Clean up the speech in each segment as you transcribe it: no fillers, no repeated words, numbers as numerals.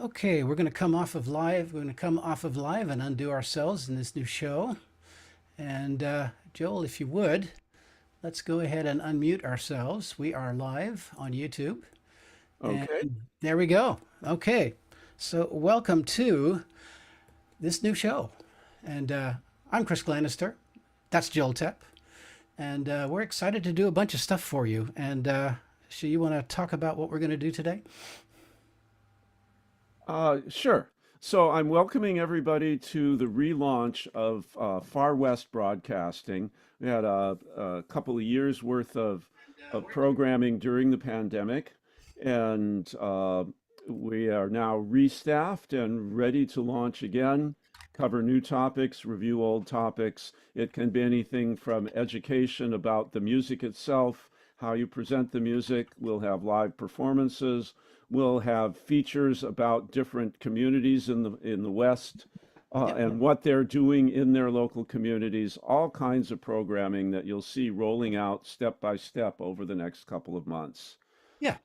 Okay, we're going to come off of live. We're going to come off of live and undo ourselves in this new show. And Joel, if you would, let's go ahead and unmute ourselves. We are live on YouTube. And Okay. there we go. Okay, so welcome to this new show. And I'm Chris Glanister. That's Joel Tepp. And we're excited to do a bunch of stuff for you. And so you want to talk about what we're going to do today? Sure. So I'm welcoming everybody to the relaunch of Far West Broadcasting. We had a couple of years worth of programming during the pandemic, and we are now restaffed and ready to launch again, cover new topics, review old topics. It can be anything from education about the music itself, how you present the music. We'll have live performances. We'll have features about different communities in the West Yep. and what they're doing in their local communities, all kinds of programming that you'll see rolling out step by step over the next couple of months. Yeah.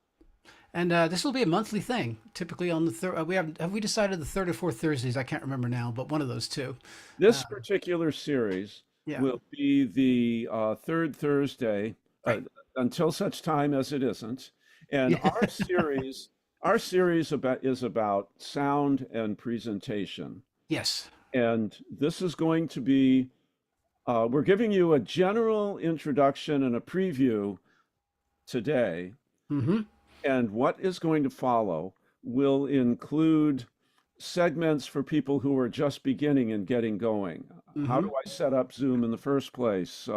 And this will be a monthly thing. Typically on the third, have we decided the third or fourth Thursdays? I can't remember now, but one of those two. Uh, This particular series yeah. will be the third Thursday Right. until such time as it isn't. And Yeah. our series is about sound and presentation. Yes. And this is going to be, we're giving you a general introduction and a preview today. Mm-hmm. And what is going to follow will include segments for people who are just beginning and getting going. How Mm-hmm. do I set up Zoom in the first place?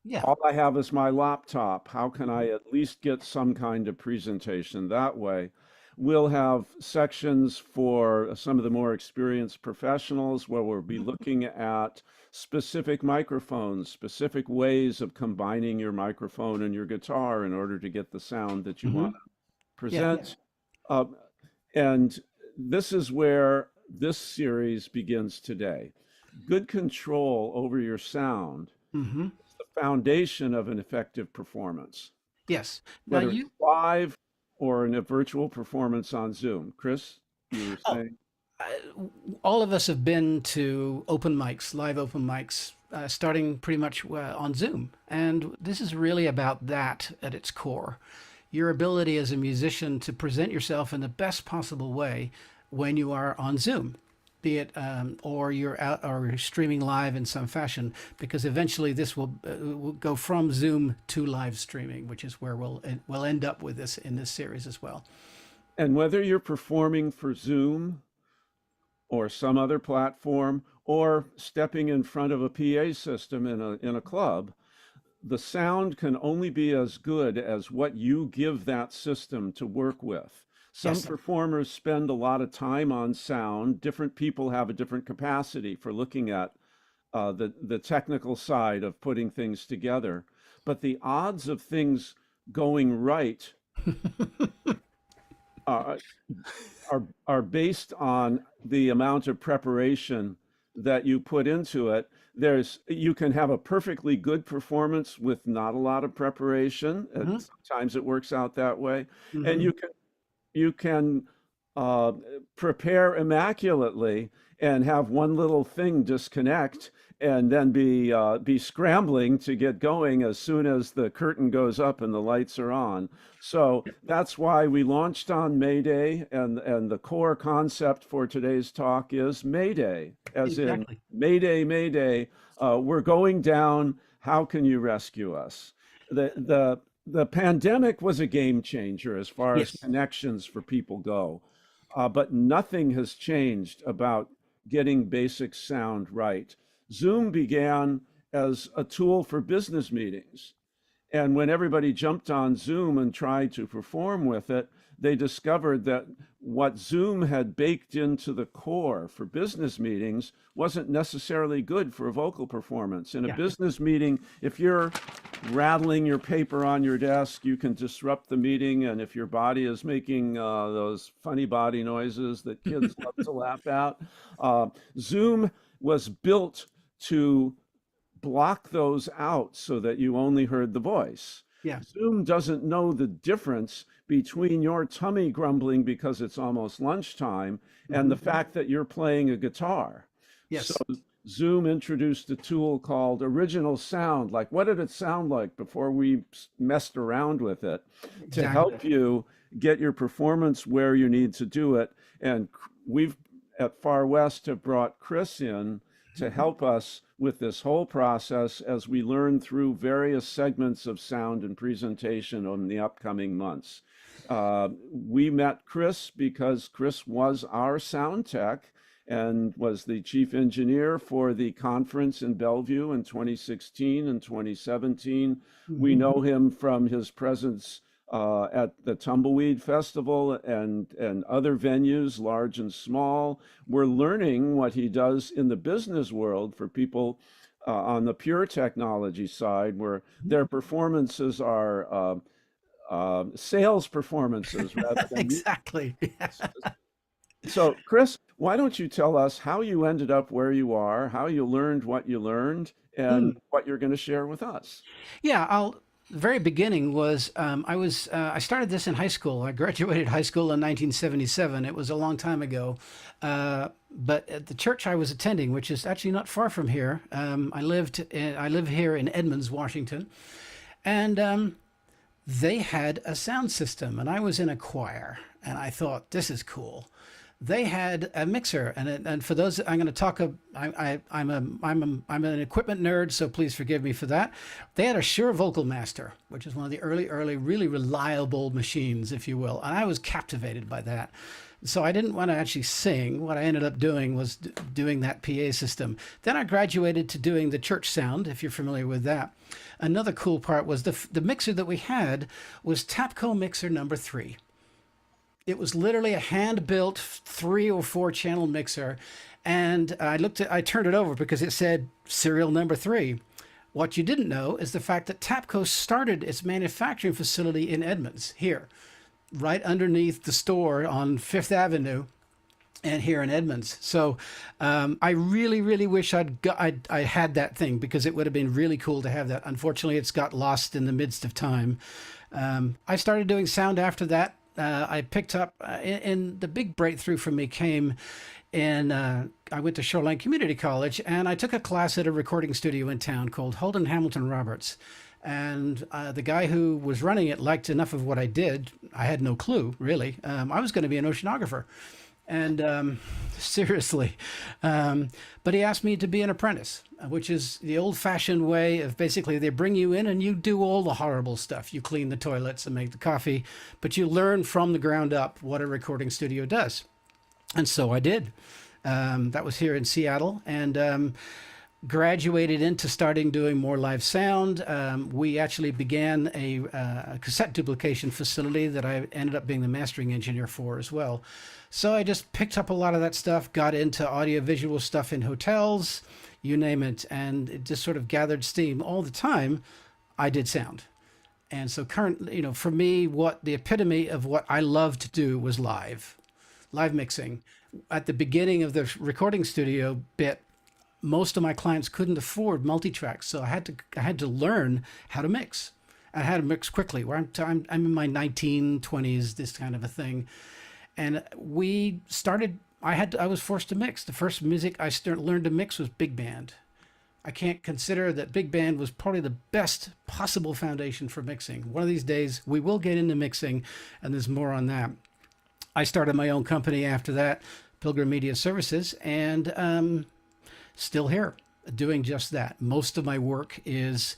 Yeah. All I have is my laptop. How can I at least get some kind of presentation that way? We'll have sections for some of the more experienced professionals where we'll be looking at specific microphones, specific ways of combining your microphone and your guitar in order to get the sound that you Mm-hmm. want to Yeah. present. Uh, and this is where this series begins today. Good control over your sound Mm-hmm. is the foundation of an effective performance, Yes. Now whether it's you. live or in a virtual performance on Zoom. Chris, you were Oh, saying? I, all of us have been to open mics, live open mics, starting pretty much on Zoom, and this is really about that at its core. Your ability as a musician to present yourself in the best possible way when you are on Zoom, be it or you're out or you're streaming live in some fashion, because eventually this will go from Zoom to live streaming, which is where we'll end up with this in this series as well. And whether you're performing for Zoom or some other platform or stepping in front of a PA system in a club, the sound can only be as good as what you give that system to work with. Some Yes. performers spend a lot of time on sound. Different people have a different capacity for looking at the technical side of putting things together. But the odds of things going right uh, are based on the amount of preparation that you put into it. You can have a perfectly good performance with not a lot of preparation, and Hmm. sometimes it works out that way. And Hmm. you can uh, prepare immaculately and have one little thing disconnect, and then be scrambling to get going as soon as the curtain goes up and the lights are on. So that's why we launched on Mayday, and the core concept for today's talk is Mayday, as in Exactly. Mayday, Mayday. We're going down. How can you rescue us? The pandemic was a game changer as far as Yes. connections for people go, but nothing has changed about getting basic sound right. Zoom began as a tool for business meetings. And when everybody jumped on Zoom and tried to perform with it, they discovered that what Zoom had baked into the core for business meetings wasn't necessarily good for a vocal performance. In a Yeah. business meeting, if you're rattling your paper on your desk, you can disrupt the meeting. And if your body is making those funny body noises that kids love to laugh at, uh, Zoom was built to block those out so that you only heard the voice. Yeah. Zoom doesn't know the difference between your tummy grumbling because it's almost lunchtime and Hmm. the fact that you're playing a guitar. So Yes. Zoom introduced a tool called Original Sound. Like, what did it sound like before we messed around with it to Exactly. help you get your performance where you need to do it? And we've at Far West have brought Chris in to help us with this whole process as we learn through various segments of sound and presentation in the upcoming months. We met Chris because Chris was our sound tech and was the chief engineer for the conference in Bellevue in 2016 and 2017. We Hmm. know him from his presence at the Tumbleweed Festival and other venues, large and small. We're learning what he does in the business world for people on the pure technology side, where their performances are sales performances rather than music. Exactly. So, Chris, why don't you tell us how you ended up where you are, how you learned what you learned, and Mm. what you're going to share with us? Yeah, the very beginning was I started this in high school. I graduated high school in 1977. It was a long time ago, but at the church I was attending, which is actually not far from here, I live here in Edmonds, Washington, and they had a sound system, and I was in a choir, and I thought this is cool. They had a mixer, and for those I'm going to talk, I'm an equipment nerd, so please forgive me for that. They had a Shure Vocal Master, which is one of the early, really reliable machines, if you will, and I was captivated by that. So I didn't want to actually sing. What I ended up doing was doing that PA system. Then I graduated to doing the church sound, if you're familiar with that. Another cool part was the mixer that we had was Tapco mixer number 3. It was literally a hand-built 3 or 4 channel mixer, and I turned it over because it said serial number 3. What you didn't know is the fact that Tapco started its manufacturing facility in Edmonds, here, right underneath the store on Fifth Avenue, and here in Edmonds. So I really, really wish I had that thing because it would have been really cool to have that. Unfortunately, it's got lost in the midst of time. I started doing sound after that. I picked up, and the big breakthrough for me came in. I went to Shoreline Community College, and I took a class at a recording studio in town called Holden Hamilton Roberts. And the guy who was running it liked enough of what I did. I had no clue, really. I was going to be an oceanographer. And seriously, but he asked me to be an apprentice, which is the old-fashioned way of basically they bring you in and you do all the horrible stuff. You clean the toilets and make the coffee, but you learn from the ground up what a recording studio does. And so I did. That was here in Seattle, and graduated into starting doing more live sound. We actually began a cassette duplication facility that I ended up being the mastering engineer for as well. So I just picked up a lot of that stuff, got into audio-visual stuff in hotels, you name it, and it just sort of gathered steam. All the time, I did sound. And so currently, for me, what the epitome of what I love to do was live mixing. At the beginning of the recording studio bit, most of my clients couldn't afford multi-tracks, so I had to learn how to mix. I had to mix quickly. Where I'm in my 1920s, this kind of a thing, and we started. I was forced to mix. The first music I learned to mix was big band. I can't consider that big band was probably the best possible foundation for mixing. One of these days we will get into mixing, and there's more on that. I started my own company after that, Pilgrim Media Services, and still here doing just that. Most of my work is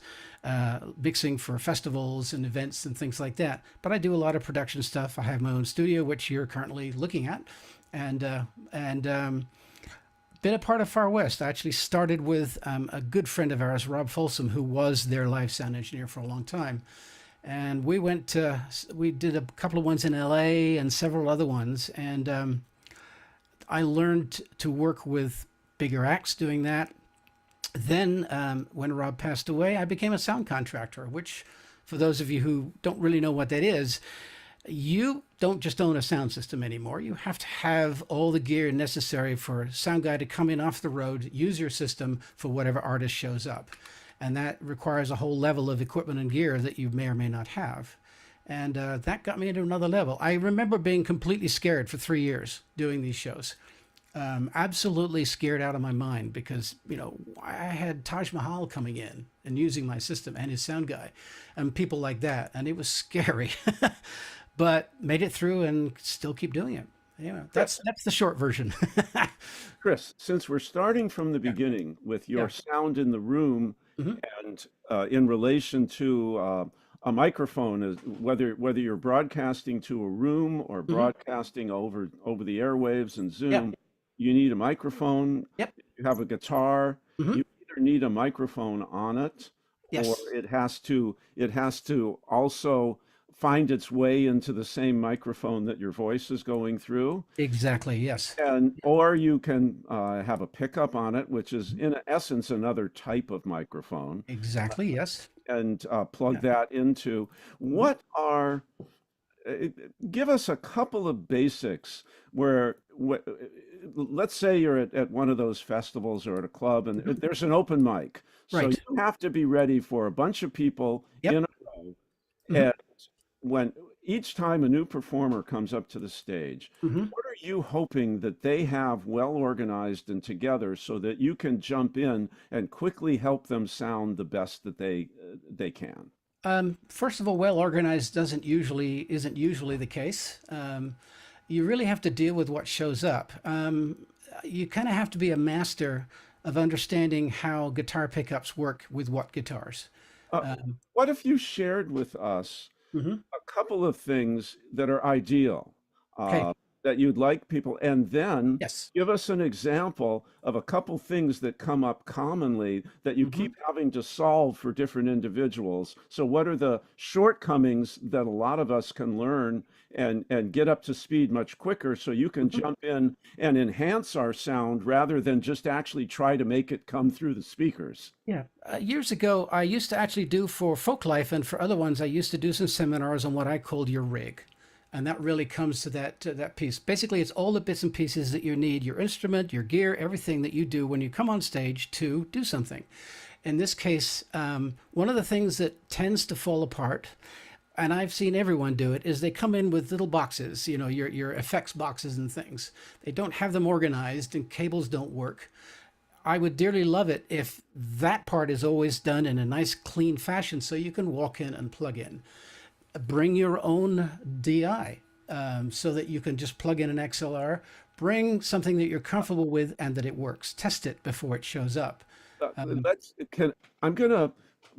mixing for festivals and events and things like that. But I do a lot of production stuff. I have my own studio, which you're currently looking at, and been a part of Far West. I actually started with a good friend of ours, Rob Folsom, who was their live sound engineer for a long time. And we did a couple of ones in LA and several other ones. And I learned to work with bigger acts doing that. Then when Rob passed away, I became a sound contractor, which for those of you who don't really know what that is, you don't just own a sound system anymore. You have to have all the gear necessary for a sound guy to come in off the road, use your system for whatever artist shows up. and that requires a whole level of equipment and gear that you may or may not have. And that got me into another level. I remember being completely scared for 3 years doing these shows. Absolutely scared out of my mind because, I had Taj Mahal coming in and using my system and his sound guy and people like that. And it was scary, but made it through and still keep doing it. That's the short version. Chris, since we're starting from the Yeah. beginning with Yeah. your sound in the room Hmm. and in relation to a microphone, whether you're broadcasting to a room or Hmm. broadcasting over the airwaves and Yeah. Zoom, you need a microphone. Yep. You have a guitar. Hmm. You either need a microphone on it, or Yes. it has to also find its way into the same microphone that your voice is going through. Exactly. Yes. And or you can have a pickup on it, which is in essence another type of microphone, Exactly. Yes. and plug Yeah. that into. Mhm. What are uh, Give us a couple of basics where let's say you're at one of those festivals or at a club and Mhm. there's an open mic. So Right. you have to be ready for a bunch of people Yep. in a row. Hmm. And when each time a new performer comes up to the stage, Hmm. what are you hoping that they have well organized and together so that you can jump in and quickly help them sound the best that they can? First of all, well organized isn't usually the case. You really have to deal with what shows up. You kind of have to be a master of understanding how guitar pickups work with what guitars. Uh, Um, what if you shared with us mhm. a couple of things that are ideal, Okay. uh, that you'd like people, and then Yes. give us an example of a couple things that come up commonly that you Hmm. keep having to solve for different individuals. So, what are the shortcomings that a lot of us can learn and get up to speed much quicker so you can Hmm. jump in and enhance our sound rather than just actually try to make it come through the speakers? Yeah. Years ago, I used to actually do for Folklife and for other ones, I used to do some seminars on what I called your rig. And that really comes to that piece. Basically, it's all the bits and pieces that you need, your instrument, your gear, everything that you do when you come on stage to do something. In this case, one of the things that tends to fall apart, and I've seen everyone do it, is they come in with little boxes, your effects boxes and things. They don't have them organized and cables don't work. I would dearly love it if that part is always done in a nice, clean fashion so you can walk in and plug in. Bring your own DI so that you can just plug in an XLR. Bring something that you're comfortable with and that it works. Test it before it shows up. Um, Let's can I'm going to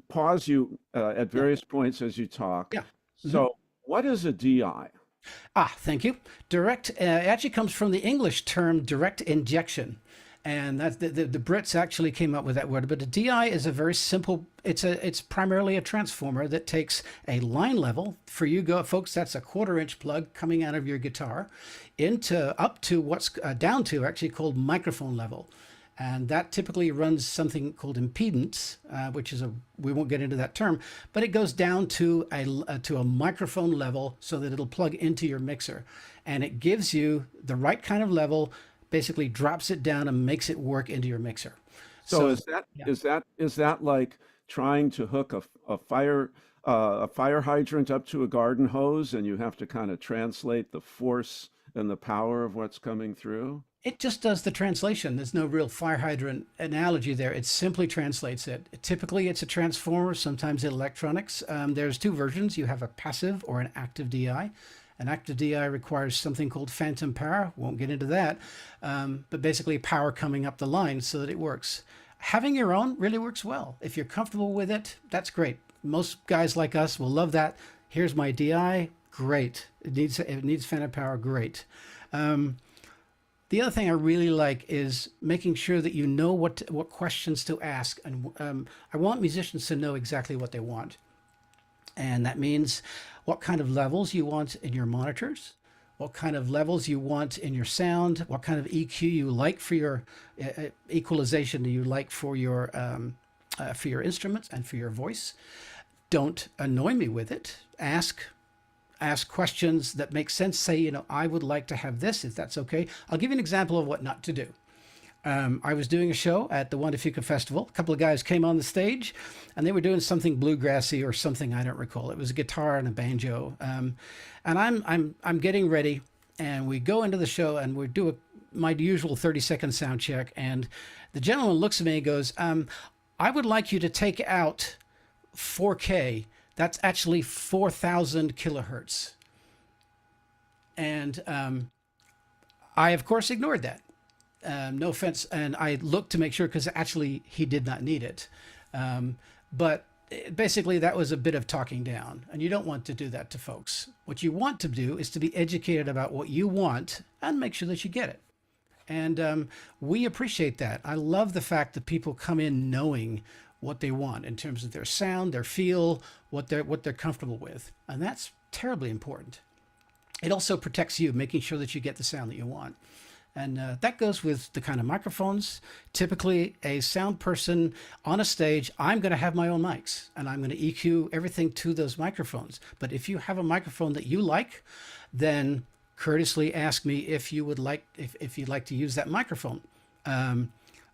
pause you at yeah, various points as you talk. yeah. Mhm. So, what is a DI? Thank you. Direct actually comes from the English term direct injection. And that's the Brits actually came up with that word. But a DI is a very simple, it's primarily a transformer that takes a line level. For you folks, that's a 1/4 inch plug coming out of your guitar into up to what's down to actually called microphone level. And that typically runs something called impedance, which is we won't get into that term, but it goes down to a microphone level so that it'll plug into your mixer. And it gives you the right kind of level, basically drops it down and makes it work into your mixer. So So, is that yeah. is that is that like trying to hook a fire hydrant up to a garden hose and you have to kind of translate the force and the power of what's coming through? It just does the translation. There's no real fire hydrant analogy there. It simply translates it. Typically, it's a transformer, sometimes electronics. There's two versions. You have a passive or an active DI. An active DI requires something called phantom power. Won't get into that. But basically, power coming up the line so that it works. Having your own really works well. If you're comfortable with it, that's great. Most guys like us will love that. Here's my DI. Great. It needs phantom power. Great. Um, the other thing I really like is making sure that you know what questions to ask, and I want musicians to know exactly what they want, and that means what kind of levels you want in your monitors, what kind of levels you want in your sound, what kind of EQ you like for your equalization you like for your instruments and for your voice. Don't annoy me with it. Ask questions that make sense. Say, I would like to have this, if that's okay. I'll give you an example of what not to do. I was doing a show at the Wandafuka Festival. A couple of guys came on the stage, and they were doing something bluegrassy or something I don't recall. It was a guitar and a banjo, and I'm getting ready, and we go into the show, and we do my usual 30-second sound check, and the gentleman looks at me and goes, "I would like you to take out 4K. That's actually 4,000 kilohertz," and I of course ignored that. No offense. And I looked to make sure because actually he did not need it. But basically, that was a bit of talking down. And you don't want to do that to folks. What you want to do is to be educated about what you want and make sure that you get it. And we appreciate that. I love the fact that people come in knowing what they want in terms of their sound, their feel, what they're comfortable with. And that's terribly important. It also protects you, making sure that you get the sound that you want. And that goes with the kind of microphones. Typically, a sound person on a stage, I'm going to have my own mics and I'm going to EQ everything to those microphones. But if you have a microphone that you like, then courteously ask me if you would like, if you'd like to use that microphone.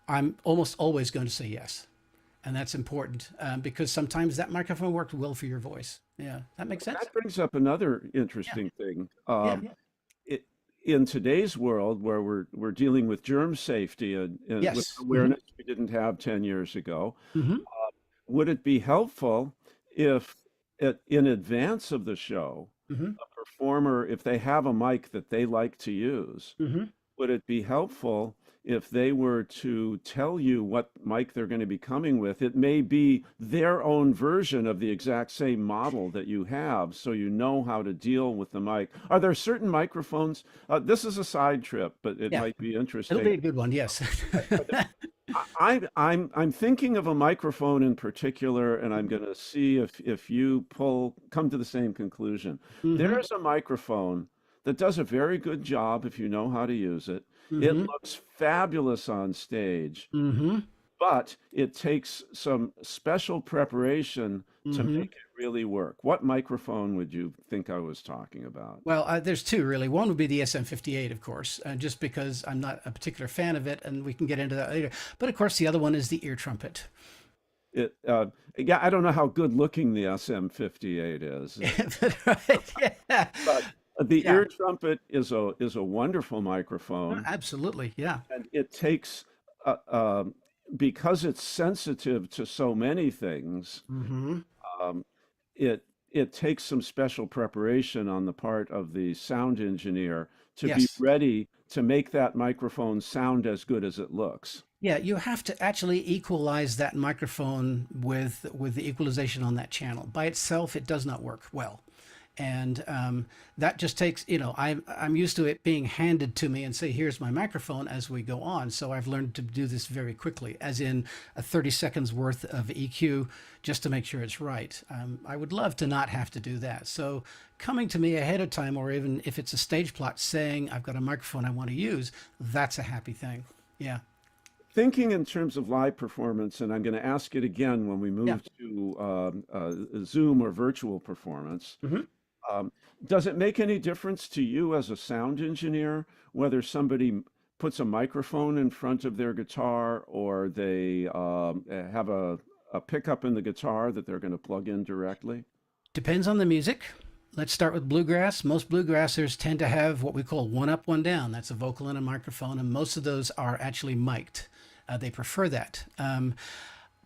I'm almost always going to say yes. And that's important because sometimes that microphone worked well for your voice. Yeah, that makes sense. That brings up another Yeah, interesting thing. yeah, yeah. It, in today's world, where we're dealing with germ safety and with Yes. Hmm. awareness we didn't have 10 years ago, Hmm. would it be helpful if, in advance of the show, Hmm. a performer, if they have a mic that they like to use, Hmm. would it be helpful if they were to tell you what mic they're going to be coming with? It may be their own version of the exact same model that you have, so you know how to deal with the mic. Are there certain microphones? This is a side trip, but it Yeah, might be it'll be interesting. a good one. Yes. I'm thinking of a microphone in particular, and I'm going to see if you come to the same conclusion. Hmm. There's a microphone that does a very good job if you know how to use it. It Hmm. looks fabulous on stage, Hmm. but it takes some special preparation to Hmm. make it really work. What microphone would you think I was talking about? Well, there's two really. One would be the SM58, of course, just because I'm not a particular fan of it, and we can get into that later. But of course, the other one is the ear trumpet. It, yeah, I don't know how good looking the SM58 is. Right? Yeah. But the Yeah. ear trumpet is a wonderful No, microphone, absolutely. Yeah. and it takes because it's sensitive to so many things. Hmm. Um, it it takes some special preparation on the part of the sound engineer to be Yes. ready to make that microphone sound as good as it looks. Yeah, you have to actually equalize that microphone with the equalization on that channel. By itself, it does not work well. And that just takes, I'm used to it being handed to me and say, here's my microphone as we go on. So I've learned to do this very quickly, as in a 30 seconds worth of EQ just to make sure it's right. I would love to not have to do that. So coming to me ahead of time, or even if it's a stage plot saying I've got a microphone I want to use, that's a happy thing. Yeah. Thinking in terms of live performance, and I'm going to ask it again when we Yeah. move to Zoom or virtual performance. Hmm. Um, does it make any difference to you as a sound engineer whether somebody puts a microphone in front of their guitar or they have a pickup in the guitar that they're going to plug in directly? Depends on the music. Let's start with bluegrass. Most bluegrassers tend to have what we call one up, one down. That's a vocal and a microphone, and most of those are actually mic'd. They prefer that.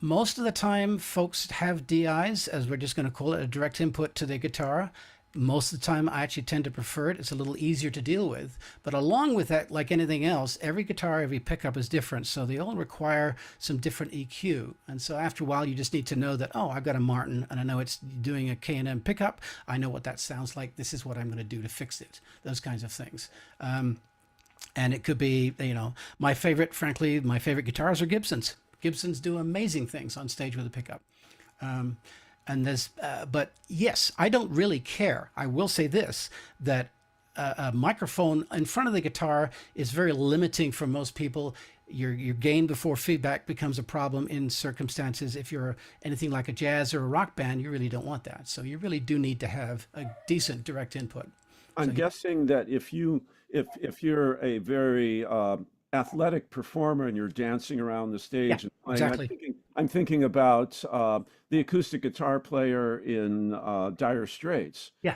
Most of the time, folks have DIs, as we're just going to call it, a direct input to their guitar. Most of the time, I actually tend to prefer it. It's a little easier to deal with. But along with that, like anything else, every guitar, every pickup is different. So they all require some different EQ. And so after a while, you just need to know that, oh, I've got a Martin and I know it's doing a K&M pickup. I know what that sounds like. This is what I'm going to do to fix it. Those kinds of things. And it could be, frankly, my favorite guitars are Gibsons. Gibsons do amazing things on stage with a pickup. Um, but yes, I don't really care. I will say this, that a microphone in front of the guitar is very limiting for most people. Your gain before feedback becomes a problem in circumstances. If you're anything like a jazz or a rock band, you really don't want that. So you really do need to have a decent direct input. So I'm guessing that if you're a very athletic performer and you're dancing around the Yeah, stage and playing, exactly. I'm thinking about the acoustic guitar player in Dire Straits. Yeah.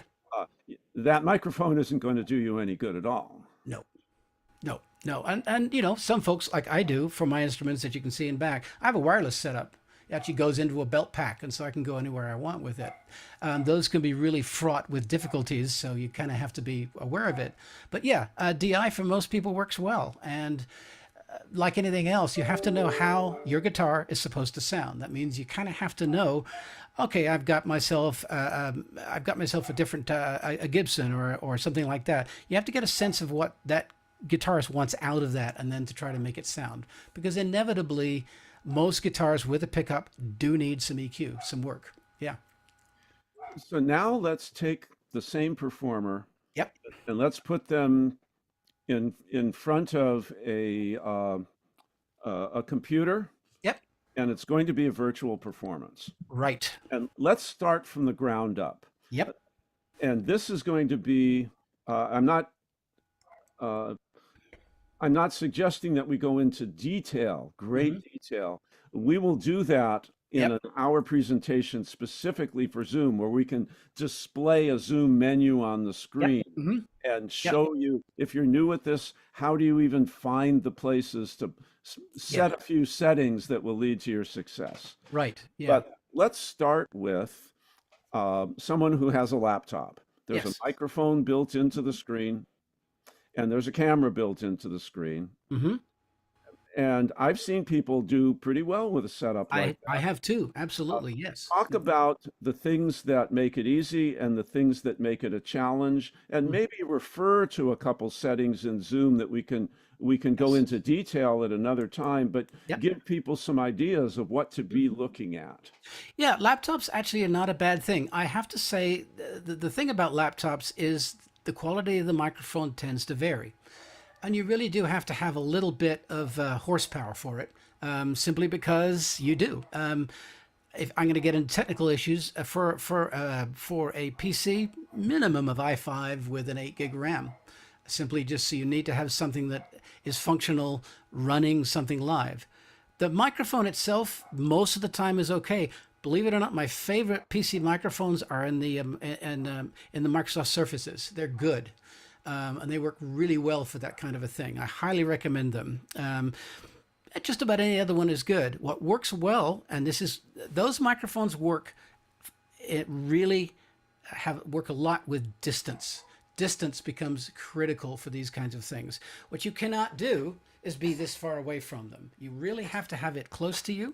That microphone isn't going to do you any good at all. No. No, no. And you know, some folks like I do for my instruments that you can see in back, I have a wireless setup. It actually goes into a belt pack, and so I can go anywhere I want with it. Those can be really fraught with difficulties, so you kind of have to be aware of it. But yeah, DI for most people works well. And like anything else, you have to know how your guitar is supposed to sound. That means you kind of have to know, okay, I've got myself a different a Gibson or something like that. You have to get a sense of what that guitarist wants out of that, and then to try to make it sound. Because inevitably, most guitars with a pickup do need some EQ, some work. Yeah. So now let's take the same performer Yep. and let's put them in front of a computer, Yep. and it's going to be a virtual performance. Right. And let's start from the ground up. Yep. And this is going to be, uh, I'm not suggesting that we go into detail, Hmm. great detail. We will do that in Yep. an hour presentation specifically for Zoom, where we can display a Zoom menu on the Yep. screen Hmm. and Yep. show you, if you're new at this, how do you even find the places to Yeah. set a few settings that will lead to your success. Right. Yeah. But let's start with someone who has a laptop. There's a Yes. microphone built into the screen, and there's a camera built into the screen. Hmm. And I've seen people do pretty well with a setup like I that. have too. Uh, Absolutely. Yes. Talk about the things that make it easy and the things that make it a challenge, and Mhm. maybe refer to a couple settings in Zoom that we can go Yes. into detail at another time, but Yep. give people some ideas of what to be looking at. Yeah, laptops actually are not a bad thing. I have to say, the thing about laptops is the quality of the microphone tends to vary. And you really do have to have a little bit of horsepower for it, simply because you do. If I'm going to get into technical issues for a PC, minimum of i5 with an 8 gig RAM. Simply just so you need to have something that is functional, running something live. The microphone itself, most of the time, is okay. Believe it or not, my favorite PC microphones are in the Microsoft Surfaces. They're good, and they work really well for that kind of a thing. I highly recommend them. Just about any other one is good. What works well, and this is those microphones work. It really have work a lot with distance. Distance becomes critical for these kinds of things. What you cannot do is be this far away from them. You really have to have it close to you,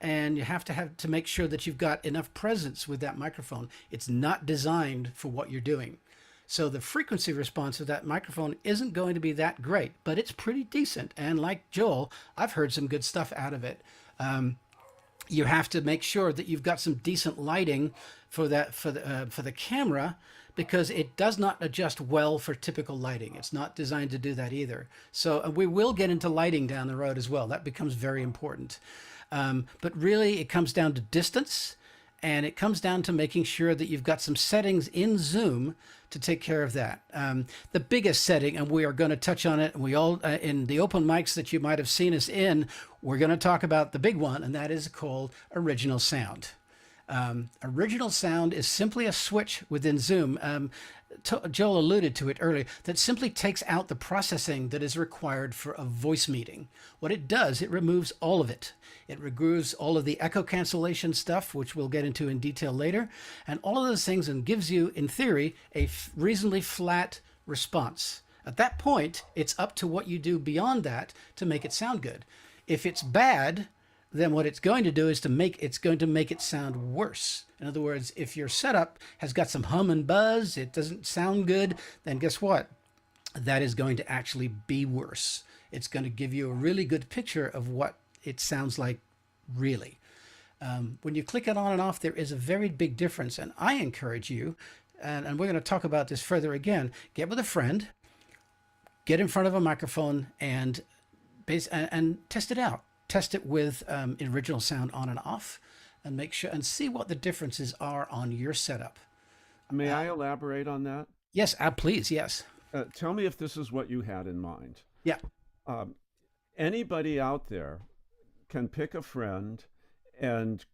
and you have to make sure that you've got enough presence with that microphone. It's not designed for what you're doing. So the frequency response of that microphone isn't going to be that great, but it's pretty decent. And like Joel, I've heard some good stuff out of it. You have to make sure that you've got some decent lighting for the camera, because it does not adjust well for typical lighting. It's not designed to do that either. So we will get into lighting down the road as well. That becomes very important. But really, it comes down to distance, and it comes down to making sure that you've got some settings in Zoom to take care of that. The biggest setting, and we are going to touch on it, and we all in the open mics that you might have seen us in, we're going to talk about the big one, and that is called original sound. Original sound is simply a switch within Zoom. Joel alluded to it earlier, that simply takes out the processing that is required for a voice meeting. What it does, it removes all of it. It removes all of the echo cancellation stuff, which we'll get into in detail later, and all of those things, and gives you, in theory, a reasonably flat response. At that point, it's up to what you do beyond that to make it sound good. If it's bad, then what it's going to do is it's going to make it sound worse. In other words, if your setup has got some hum and buzz, it doesn't sound good, then guess what? That is going to actually be worse. It's going to give you a really good picture of what it sounds like really. When you click it on and off, there is a very big difference. And I encourage you, and we're going to talk about this further again, get with a friend, get in front of a microphone, and test it out. Test it with original sound on and off, and make sure and see what the differences are on your setup. May I elaborate on that? Yes, please, yes. Tell me if this is what you had in mind. Yeah. Um, anybody out there can pick a friend and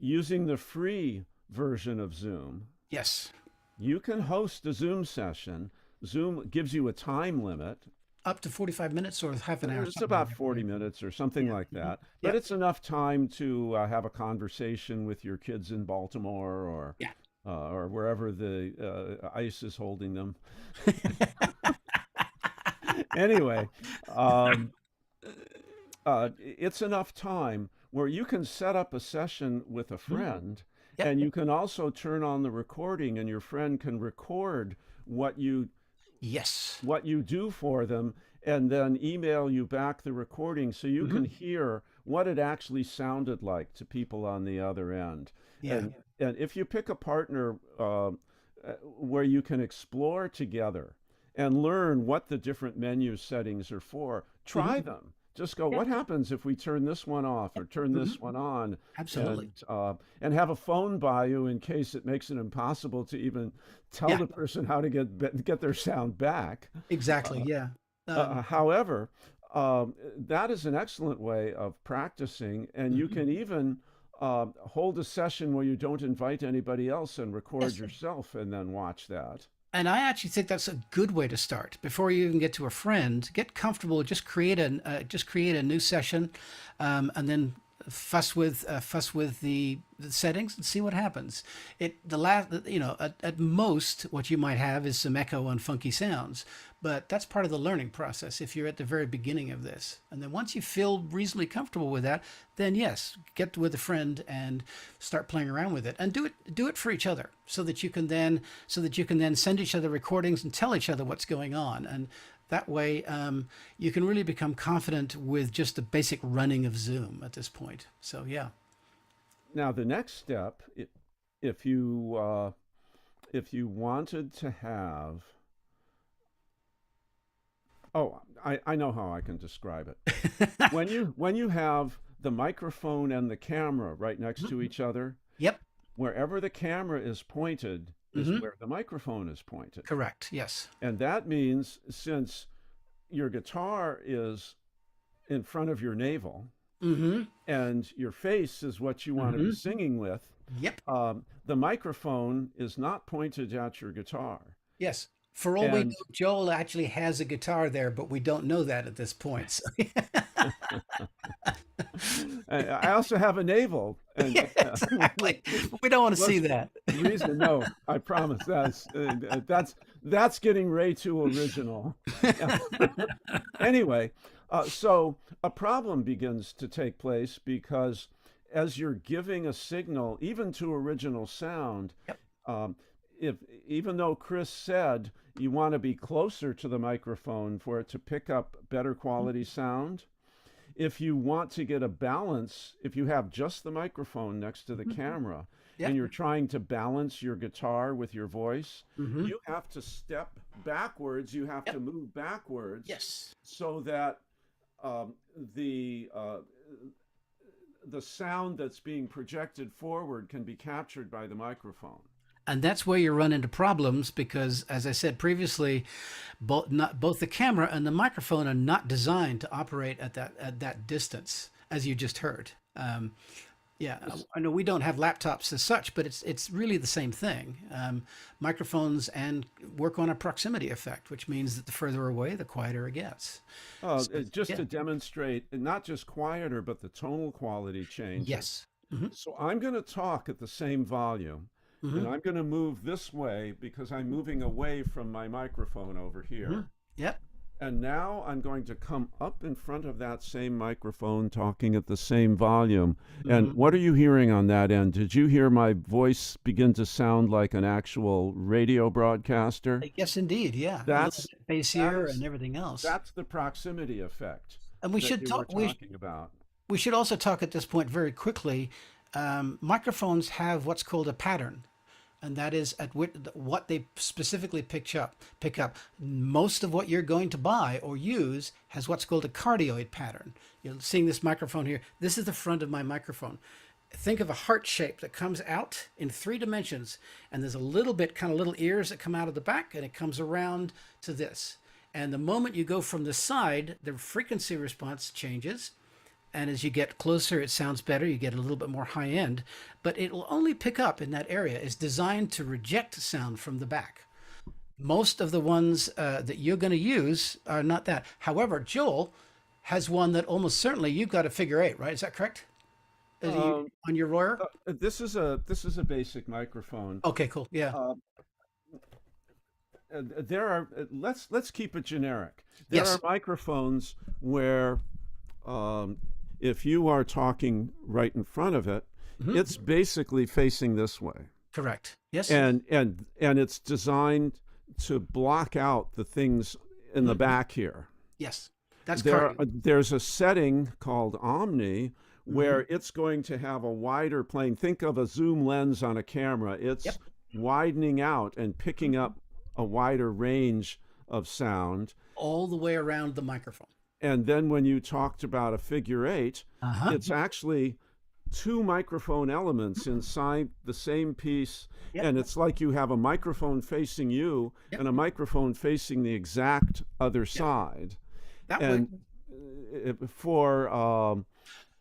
using the free version of Zoom, Yes. you can host a Zoom session. Zoom gives you a time limit. Up to 45 minutes or half an hour, It's something like about that. 40 minutes or something Yeah. like Mhm. that, but Yep. it's enough time to have a conversation with your kids in Baltimore Yeah. or wherever the ice is holding them. Anyway, um, it's enough time where you can set up a session with a Mhm. friend, Yep. and you can also turn on the recording, and your friend can record Yes. what you do for them and then email you back the recording so you can Hmm. hear what it actually sounded like to people on the other end. Yeah. And if you pick a partner where you can explore together and learn what the different menu settings are for, try Hmm. them. Just go, Yeah. what happens if we turn this one off or turn Hmm. this one on? Absolutely. And have a phone by you in case it makes it impossible to even tell Yeah. the person how to get their sound back. Exactly. Yeah. However, that is an excellent way of practicing, and you Mhm. can even hold a session where you don't invite anybody else and record Yes. yourself and then watch that. And I actually think that's a good way to start. Before you even get to a friend, get comfortable. Just create a new session, and then fuss with the settings and see what happens. The last at most what you might have is some echo and funky sounds, but that's part of the learning process. If you're at the very beginning of this, and then once you feel reasonably comfortable with that, then yes, get with a friend and start playing around with it, and do it for each other, so that you can then send each other recordings and tell each other what's going on, and that way you can really become confident with just the basic running of Zoom at this point. So yeah. Now, the next step, if if you wanted to have, oh, I know how I can describe it. When you have the microphone and the camera right next to each other, Yep. wherever the camera is pointed is Hmm. where the microphone is pointed. Correct. Yes. And that means since your guitar is in front of your navel Hmm. and your face is what you want to be Hmm. singing with, Yep. the microphone is not pointed at your guitar. Yes. For all we know, And Joel actually has a guitar there, but we don't know that at this point. So, I also have a navel, and yeah, exactly. We don't want to see let's that. reason. No, I promise that's getting way too original. Anyway, so a problem begins to take place because as you're giving a signal, even to original sound, Yep. um, if even though Chris said you want to be closer to the microphone for it to pick up better quality sound, if you want to get a balance, if you have just the microphone next to the camera and Yep. you're trying to balance your guitar with your voice, Hmm. you have to step backwards, you have to Yep. move backwards Yes. so that um, the the sound that's being projected forward can be captured by the microphone. And that's where you run into problems because, as I said previously, both the camera and the microphone are not designed to operate at that distance, as you just heard. Yeah, I know we don't have laptops as such, but it's really the same thing. Microphones and work on a proximity effect, which means that the further away, the quieter it gets. So, Just yeah. to demonstrate, not just quieter, but the tonal quality changes. Yes. Hmm. So I'm going to talk at the same volume, Hmm. and I'm going to move this way because I'm moving away from my microphone over Hmm. here. Yep. And now I'm going to come up in front of that same microphone talking at the same volume. And Hmm. what are you hearing on that end? Did you hear my voice begin to sound like an actual radio broadcaster? Yes, indeed. Yeah, a little That's bit that bassier and is everything else. that's the proximity effect And that you were talking about. we should also talk at this point very quickly. Microphones have what's called a pattern, and that is what they specifically Pick up. Most of what you're going to buy or use has what's called a cardioid pattern. You're seeing this microphone here. This is the front of my microphone. Think of a heart shape that comes out in 3 dimensions, and there's a little bit, kind of little ears that come out of the back, and it comes around to this. And the moment you go from the side, the frequency response changes. And as you get closer, it sounds better. You get a little bit more high end, but it will only pick up in that area. It's designed to reject sound from the back. Most of the ones that you're going to use are not that. However, Joel has one that almost certainly you've got a figure eight, right? Is that correct? Is you Um, on your Royer? this is a basic microphone. Okay, cool. Yeah. Uh, there are let's keep it generic. There are Yes. microphones where um, if you are talking right in front of it, Hmm. it's basically facing this way, Correct. Yes. and it's designed to block out the things in the Hmm. back here. Yes. That's There, correct. there's a setting called Omni Hmm. where it's going to have a wider plane. Think of a zoom lens on a camera. Yep. It's widening out and picking Mhm. up a wider range of sound. All the way around the microphone. And then when you talked about a figure eight, Uh huh. it's actually two microphone elements inside the same piece. Yep. And it's like you have a microphone facing you Yep. and a microphone facing the exact other Yep. side. That way. And for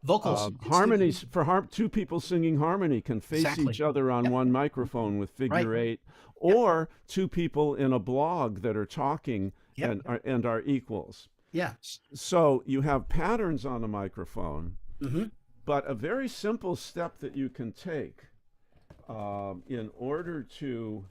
Vocals. harmonies, for two people singing harmony can face each Exactly. other on Yep. one microphone with Right. figure eight, Yep. or two people in a blog that are talking Yep. and are equals. Yeah. So you have patterns on a microphone, Hmm. but a very simple step that you can take in order to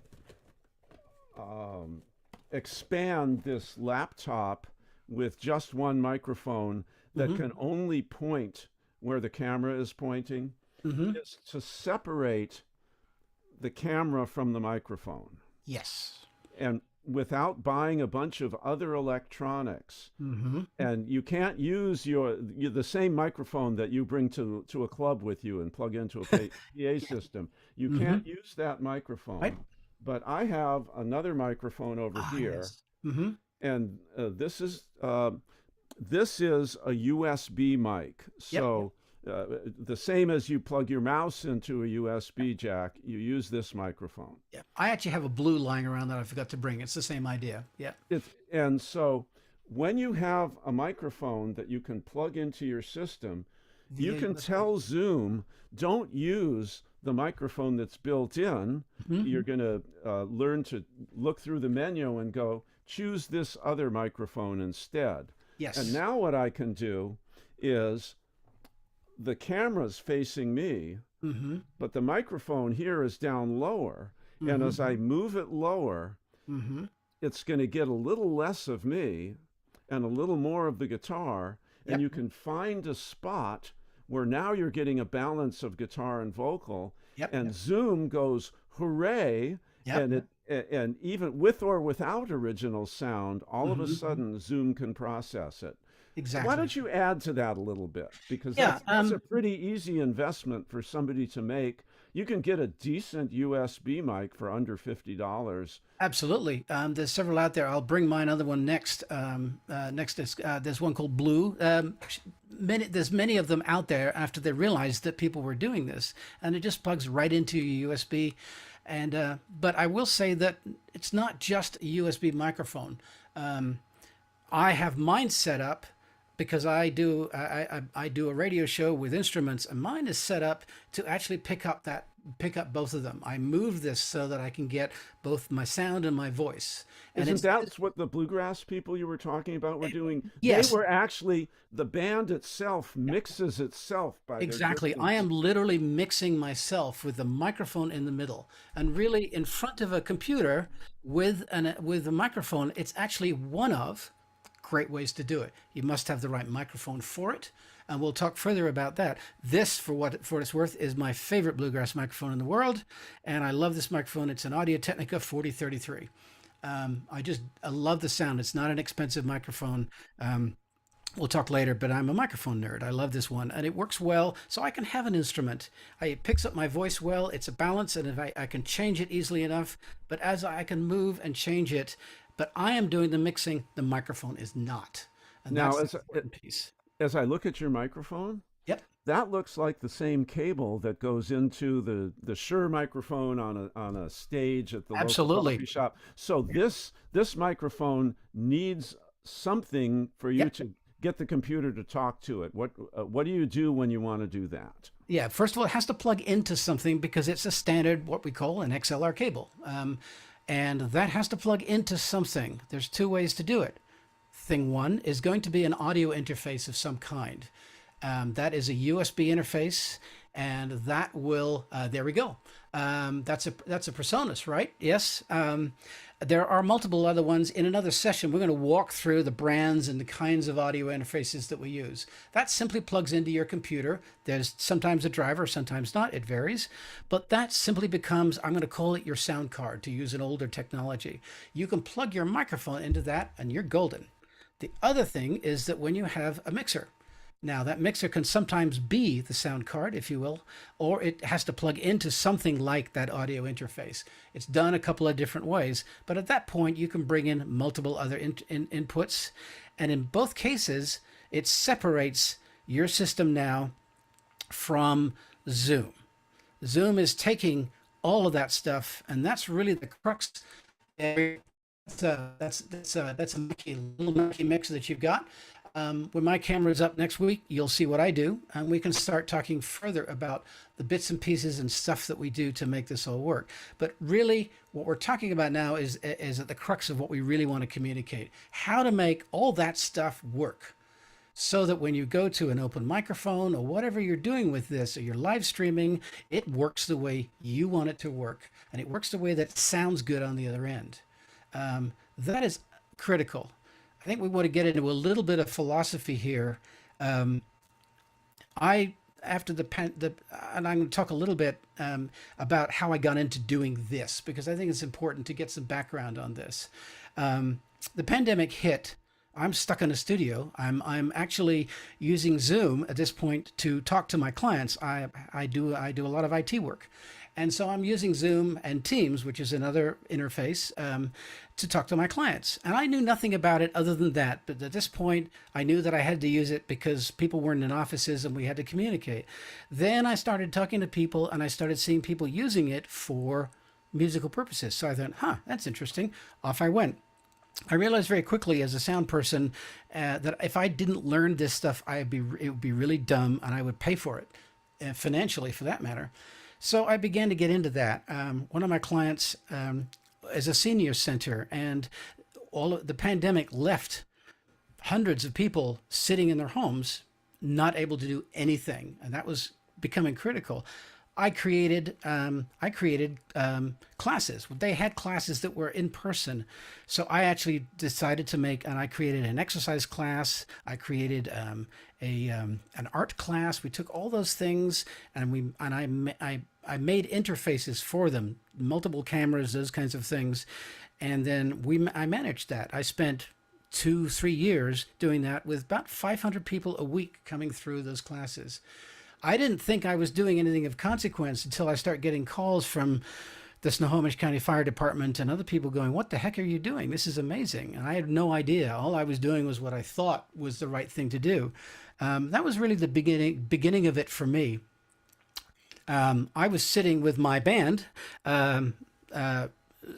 um, expand this laptop with just one microphone that Hmm. can only point where the camera is pointing Hmm. is to separate the camera from the microphone. Yes. And without buying a bunch of other electronics, Hmm. and you can't use the same microphone that you bring to a club with you and plug into a PA system. You Hmm. can't use that Right. microphone. But I have another microphone over Ah, here, yes. Hmm. and this is a USB mic. Yep. So the same as you plug your mouse into a USB jack, you use this microphone. Yeah. I actually have a blue lying around that I forgot to bring. It's the same idea. Yeah. And so when you have a microphone that you can plug into your system, you Via can USB. tell Zoom, don't use the microphone that's built in. Hmm. You're going to learn to look through the menu and go, choose this other microphone instead. And Yes. now what I can do is the camera's facing me, Hmm. but the microphone here is down lower. And Hmm. as I move it lower, Hmm. it's going to get a little less of me and a little more of the guitar. And Yep. you can find a spot where now you're getting a balance of guitar and vocal. Yep. And Zoom goes, hooray. Yep. And even with or without original sound, all of a Hmm. sudden Zoom can process it. Why Exactly. don't you add to that a little bit? Because Yeah. that's a pretty easy investment for somebody to make. You can get a decent USB mic for under $50. Absolutely. There's several out there. I'll bring my other one next. Next is there's one called Blue. There's many of them out there after they realized that people were doing this, and it just plugs right into your USB. And but I will say that it's not just a USB microphone. I have mine set up because I do a radio show with instruments, and mine is set up to actually pick up both of them. I move this so that I can get both my sound and my voice. And Isn't that what the bluegrass people you were talking about were doing? They yes, were actually, the band itself mixes itself by their exactly. I distance. am literally mixing myself with the microphone in the middle, and really in front of a computer with a microphone. It's actually one of great ways to do it. You must have the right microphone for it, and we'll talk further about that. This, for it's worth, is my favorite bluegrass microphone in the world, and I love this microphone. It's an Audio Technica 4033. I love the sound. It's not an expensive microphone. We'll talk later, but I'm a microphone nerd. I love this one, and it works well, so I can have an instrument. It picks up my voice well. It's a balance, and if I can change it easily enough, but as I can move and change it, but I am doing the mixing, the microphone is not. And Now, that's the important piece. as I look at your microphone, Yep. that looks like the same cable that goes into the Shure microphone on a stage at the local Absolutely. coffee shop. So this microphone needs something for you Yep. to get the computer to talk to it. What do you do when you want to do that? Yeah, first of all, it has to plug into something because it's a standard, what we call an XLR cable. And that has to plug into something. There's two ways to do it. Thing one is going to be an audio interface of some kind. That is a USB interface, and that will, there we go. That's a Presonus, right? Yes. There are multiple other ones. In another session, we're going to walk through the brands and the kinds of audio interfaces that we use. That simply plugs into your computer. There's sometimes a driver, sometimes not. It varies. But that simply becomes, I'm going to call it your sound card to use an older technology. You can plug your microphone into that and you're golden. The other thing is that when you have a mixer, now that mixer can sometimes be the sound card, if you will, or it has to plug into something like that audio interface. It's done a couple of different ways, but at that point you can bring in multiple other inputs. And in both cases, it separates your system now from Zoom. Zoom is taking all of that stuff, and that's really the crux. That's a little Mickey mix that you've got. When my camera's up next week, you'll see what I do, and we can start talking further about the bits and pieces and stuff that we do to make this all work. But really, what we're talking about now is at the crux of what we really want to communicate: how to make all that stuff work, so that when you go to an open microphone or whatever you're doing with this, or you're live streaming, it works the way you want it to work, and it works the way that sounds good on the other end. That is critical. I think we want to get into a little bit of philosophy here. I after and I'm going to talk a little bit about how I got into doing this, because I think it's important to get some background on this. The pandemic hit. I'm stuck in a studio. I'm actually using Zoom at this point to talk to my clients. I do a lot of IT work, and so I'm using Zoom and Teams, which is another interface, to talk to my clients. And I knew nothing about it other than that. But at this point, I knew that I had to use it because people weren't in offices and we had to communicate. Then I started talking to people, and I started seeing people using it for musical purposes. So I thought, that's interesting. Off I went. I realized very quickly as a sound person that if I didn't learn this stuff, it would be really dumb, and I would pay for it, financially for that matter. So I began to get into that. One of my clients is a senior center, and all of the pandemic left hundreds of people sitting in their homes, not able to do anything, and that was becoming critical. I created classes. They had classes that were in person, so I actually decided to I created an exercise class. I created an art class. We took all those things, and I made interfaces for them, multiple cameras, those kinds of things, and then I managed that. I spent 2-3 years doing that with about 500 people a week coming through those classes. I didn't think I was doing anything of consequence until I start getting calls from the Snohomish County Fire Department and other people going, "What the heck are you doing? This is amazing." And I had no idea. All I was doing was what I thought was the right thing to do. That was really the beginning of it for me. I was sitting with my band,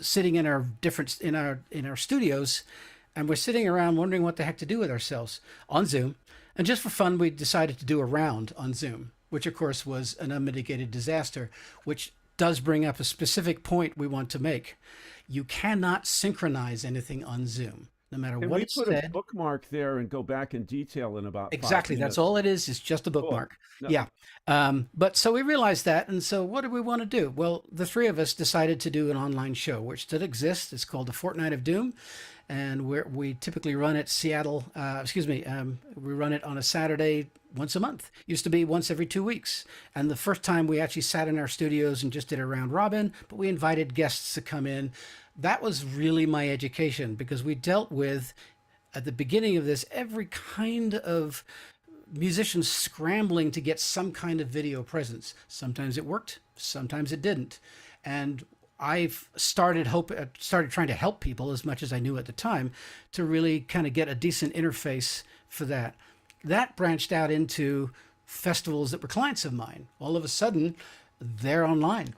sitting in our studios, and we're sitting around wondering what the heck to do with ourselves on Zoom. And just for fun, we decided to do a round on Zoom, which of course was an unmitigated disaster, which does bring up a specific point we want to make. You cannot synchronize anything on Zoom, no matter Can what we it's put a said. bookmark there and go back in detail in about five Exactly. That's minutes? all it is. It's just a Cool. bookmark. No, Yeah. But so we realized that. And so what do we want to do? Well, the three of us decided to do an online show, which still exists. It's called The Fortnight of Doom. And we typically run it we run it on a Saturday once a month. Used to be once every 2 weeks. And the first time we actually sat in our studios and just did a round robin, but we invited guests to come in. That was really my education, because we dealt with, at the beginning of this, every kind of musicians scrambling to get some kind of video presence. Sometimes it worked, sometimes it didn't. And I've started trying to help people as much as I knew at the time to really kind of get a decent interface for that. That branched out into festivals that were clients of mine. All of a sudden, they're online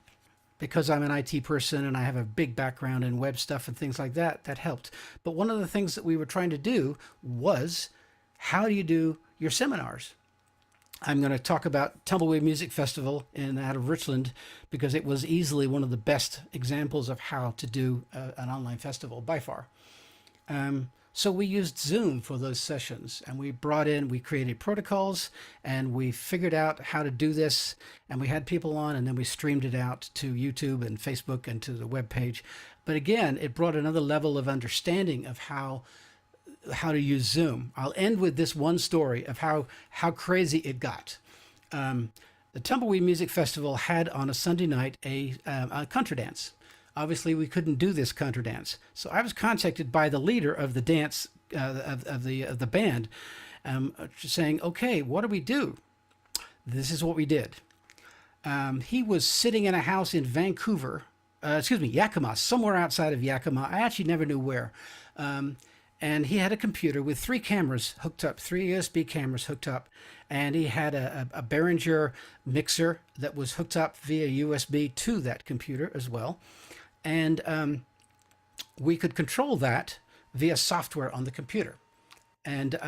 because I'm an IT person and I have a big background in web stuff and things like that. That helped. But one of the things that we were trying to do was, how do you do your seminars? I'm going to talk about Tumbleweed Music Festival in out of Richland because it was easily one of the best examples of how to do an online festival by far. So we used Zoom for those sessions, and we created protocols, and we figured out how to do this, and we had people on, and then we streamed it out to YouTube and Facebook and to the web page. But again, it brought another level of understanding of how to use Zoom. I'll end with this one story of how crazy it got. The Tumbleweed Music Festival had on a Sunday night a contra dance. Obviously, we couldn't do this contra dance, so I was contacted by the leader of the dance of the band, saying, "Okay, what do we do?" This is what we did. He was sitting in a house in Vancouver, Yakima, somewhere outside of Yakima. I actually never knew where. And he had a computer with three cameras hooked up, three USB cameras hooked up, and he had a Behringer mixer that was hooked up via USB to that computer as well. And we could control that via software on the computer. And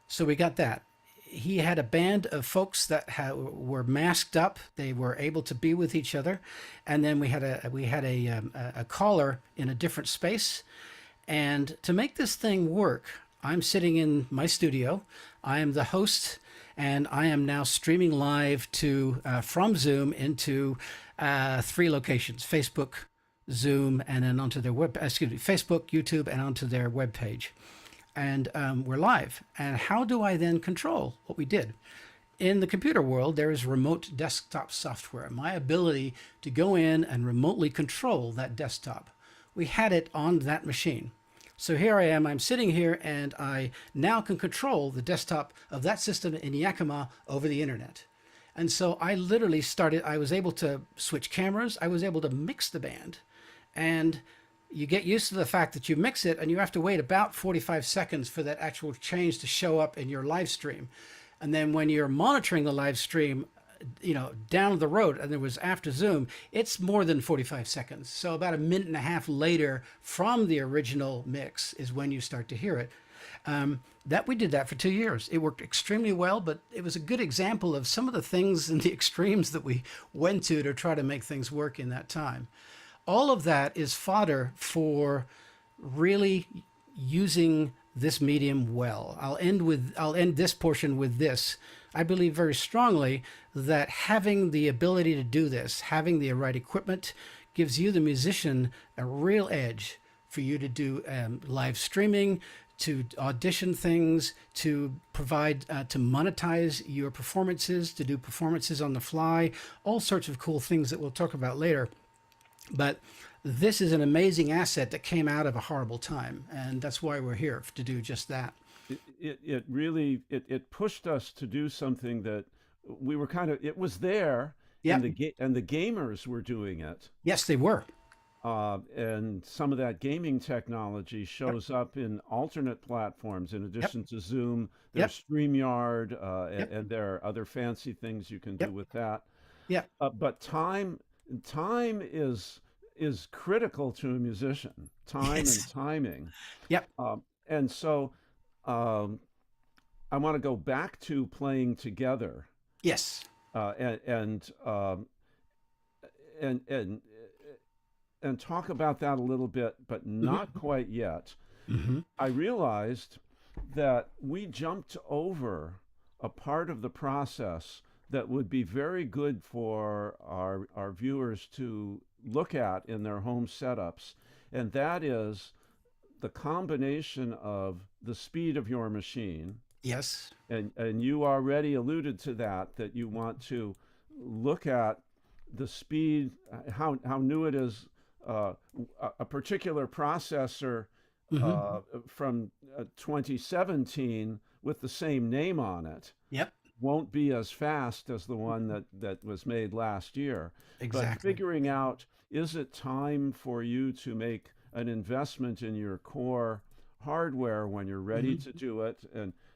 so we got that. He had a band of folks that were masked up. They were able to be with each other. And then we had a caller in a different space. And to make this thing work, I'm sitting in my studio. I am the host, and I am now streaming live from Zoom into three locations: Facebook, Zoom, and then onto their Facebook, YouTube, and onto their web page. And we're live. And how do I then control what we did? In the computer world, there is remote desktop software. My ability to go in and remotely control that desktop. We had it on that machine. So here I am, I'm sitting here, and I now can control the desktop of that system in Yakima over the internet. And so I literally I was able to switch cameras, I was able to mix the band, and you get used to the fact that you mix it and you have to wait about 45 seconds for that actual change to show up in your live stream. And then when you're monitoring the live stream, down the road, and it was after Zoom, it's more than 45 seconds. So about a minute and a half later from the original mix is when you start to hear it. We did that for 2 years. It worked extremely well, but it was a good example of some of the things and the extremes that we went to try to make things work in that time. All of that is fodder for really using this medium well. I'll end this portion with this. I believe very strongly that having the ability to do this, having the right equipment, gives you, the musician, a real edge for you to do live streaming, to audition things, to provide, to monetize your performances, to do performances on the fly, all sorts of cool things that we'll talk about later. But this is an amazing asset that came out of a horrible time, and that's why we're here, to do just that. It really pushed us to do something that we were it was there, Yeah. and the gamers were doing it. Yes, they were. And some of that gaming technology shows up in alternate platforms in addition to Zoom. There's StreamYard, and there are other fancy things you can do with that. Yeah. But time is critical to a musician. Time Yes. and timing. Yep. And so I want to go back to playing together, Yes. and and talk about that a little bit, but not quite yet. Mm-hmm. I realized that we jumped over a part of the process that would be very good for our viewers to look at in their home setups, and that is the combination of the speed of your machine. Yes. And you already alluded to that you want to look at the speed, how new it is. A particular processor from 2017 with the same name on it Yep. won't be as fast as the one that was made last year. Exactly. But figuring out, is it time for you to make an investment in your core hardware when you're ready to do it,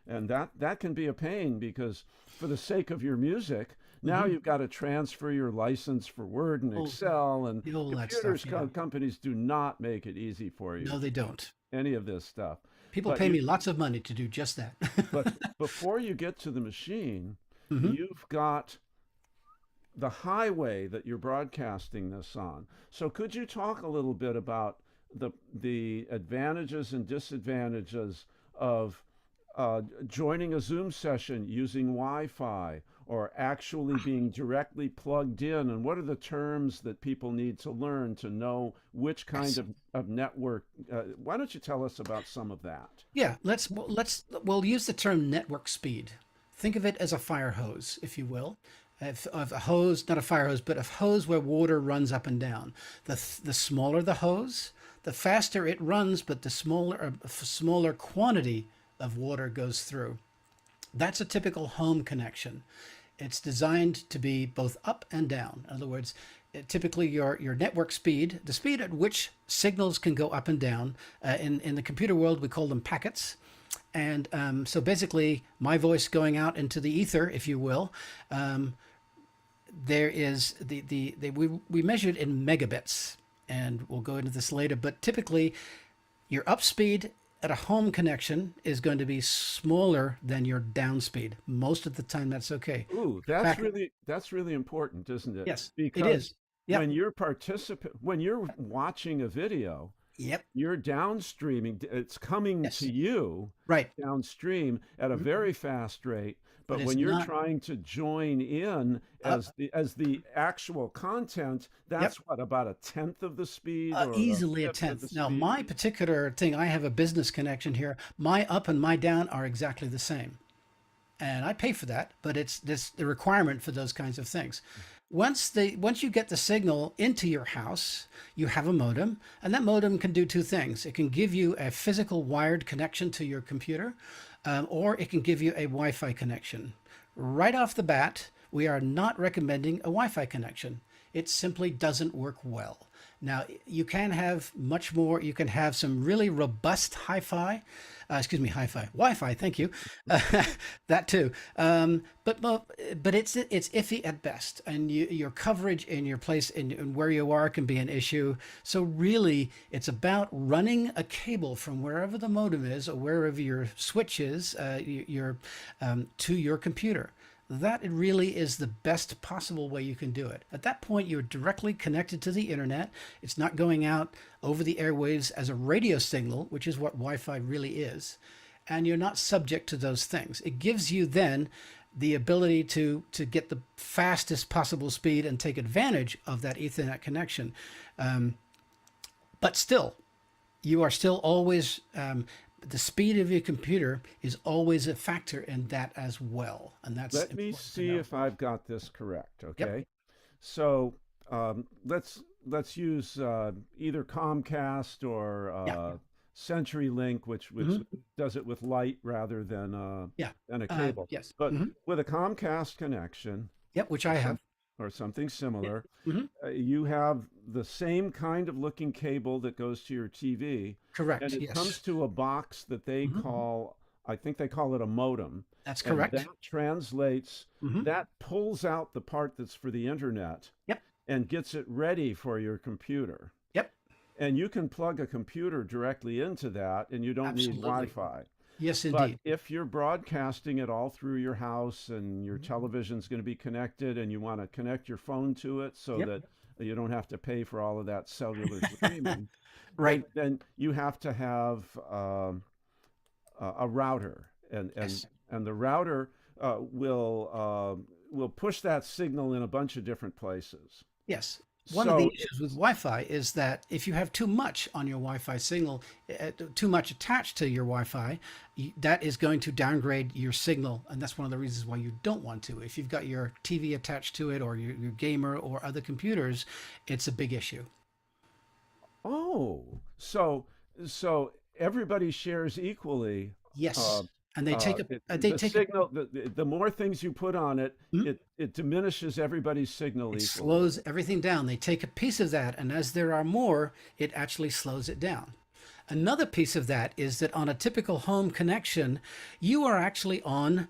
And that can be a pain because for the sake of your music, now Hmm. you've got to transfer your license for Word and All, Excel, and all that stuff. Yeah. companies do not make it easy for you No, to they do don't. any of this stuff. People But pay you me lots of money to do just that. but before you get to the machine, Hmm. you've got the highway that you're broadcasting this on. So could you talk a little bit about the advantages and disadvantages of joining a Zoom session using Wi-Fi or actually being directly plugged in, and what are the terms that people need to learn to know which kind Yes. of network? Why don't you tell us about some of that? Yeah, we'll use the term network speed. Think of it as a fire hose, if you will. If, of a hose, not a fire hose, but a hose where water runs up and down. The smaller the hose, the faster it runs, but the smaller quantity of water goes through. That's a typical home connection. It's designed to be both up and down. In other words, typically your network speed, the speed at which signals can go up and down, in the computer world, we call them packets. And so basically, my voice going out into the ether, if you will, there is we measured in megabits, and we'll go into this later. But typically, your up speed at a home connection is going to be smaller than your down speed. Most of the time, that's okay. Ooh, Back, that's really important, isn't it? yes, it Because is. Yep, when you're watching a video, yep, you're downstreaming, it's coming to yes, you right. downstream at a Mhm. very fast rate. But But it's when you're not trying to join in up. as the actual content, Yep. that's what, about a tenth of the speed or a Easily a fifth of the tenth. Now, speed? my particular thing, I have a business connection here. My up and my down are exactly the same, and I pay for that, but it's this the requirement for those kinds of things. Once you get the signal into your house, you have a modem, and that modem can do two things. It can give you a physical wired connection to your computer, or it can give you a Wi-Fi connection. Right off the bat, we are not recommending a Wi-Fi connection. It simply doesn't work well. Now, you can have much more. You can have some really robust hi-fi, Wi-Fi. Thank you, that too. But it's iffy at best, and your coverage in your place and where you are can be an issue. So really, it's about running a cable from wherever the modem is or wherever your switch is, to your computer. That really is the best possible way you can do it. At that point, you're directly connected to the internet. It's not going out over the airwaves as a radio signal, which is what Wi-Fi really is. And you're not subject to those things. It gives you then the ability to get the fastest possible speed and take advantage of that Ethernet connection. But still, you are still always the speed of your computer is always a factor in that as well, and that's Let me important to see know. if I've got this correct, Yep. okay? So let's use either Comcast or Yeah. CenturyLink, which Hmm. does it with light rather Yeah. than a cable. Yes. But Hmm. with a Comcast connection Yep. Which or I have. something Yeah. similar, Hmm. you have the same kind of looking cable that goes to your TV, and Correct. it comes Yes. to a box that they Hmm. call, I think they call it a modem, That's and correct. that Hmm. pulls out the part that's for the internet Yep. and gets it ready for your computer. Yep. And you can plug a computer directly into that, and you don't need Absolutely. Wi-Fi. Yes, But indeed. if you're broadcasting it all through your house and your Mhm. television's going to be connected and you want to connect your phone to it so Yep. that you don't have to pay for all of that cellular streaming, Right. then you have to have a router, Yes. and the router will push that signal in a bunch of different places. Yes. One of the So issues with Wi-Fi is that if you have too much on your Wi-Fi signal, too much attached to your Wi-Fi, that is going to downgrade your signal, and that's one of the reasons why you don't want to. If you've got your TV attached to it, or your gamer or other computers, it's a big issue. Oh, so everybody shares equally. Uh, Yes, and they take a they the take a signal, the more things you put on it, mhm. it diminishes everybody's signal It equally. slows everything down. They take a piece of that, and as there are more, it actually slows it down. Another piece of that is that on a typical home connection, you are actually on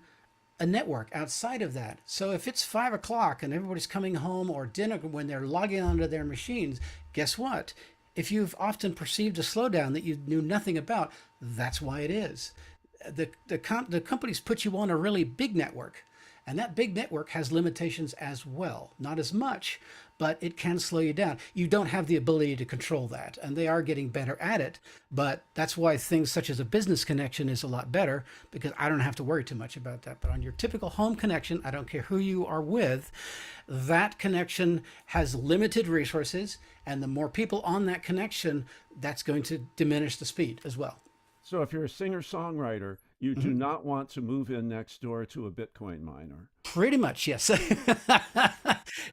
a network outside of that. So if it's 5 o'clock and everybody's coming home or dinner when they're logging onto their machines, guess what? If you've often perceived a slowdown that you knew nothing about, that's why it is. The companies put you on a really big network, and that big network has limitations as well. Not as much, but it can slow you down. You don't have the ability to control that, and they are getting better at it. But that's why things such as a business connection is a lot better, because I don't have to worry too much about that. But on your typical home connection, I don't care who you are with, that connection has limited resources, and the more people on that connection, that's going to diminish the speed as well. So if you're a singer-songwriter, you do not want to move in next door to a Bitcoin miner. Pretty much, yes.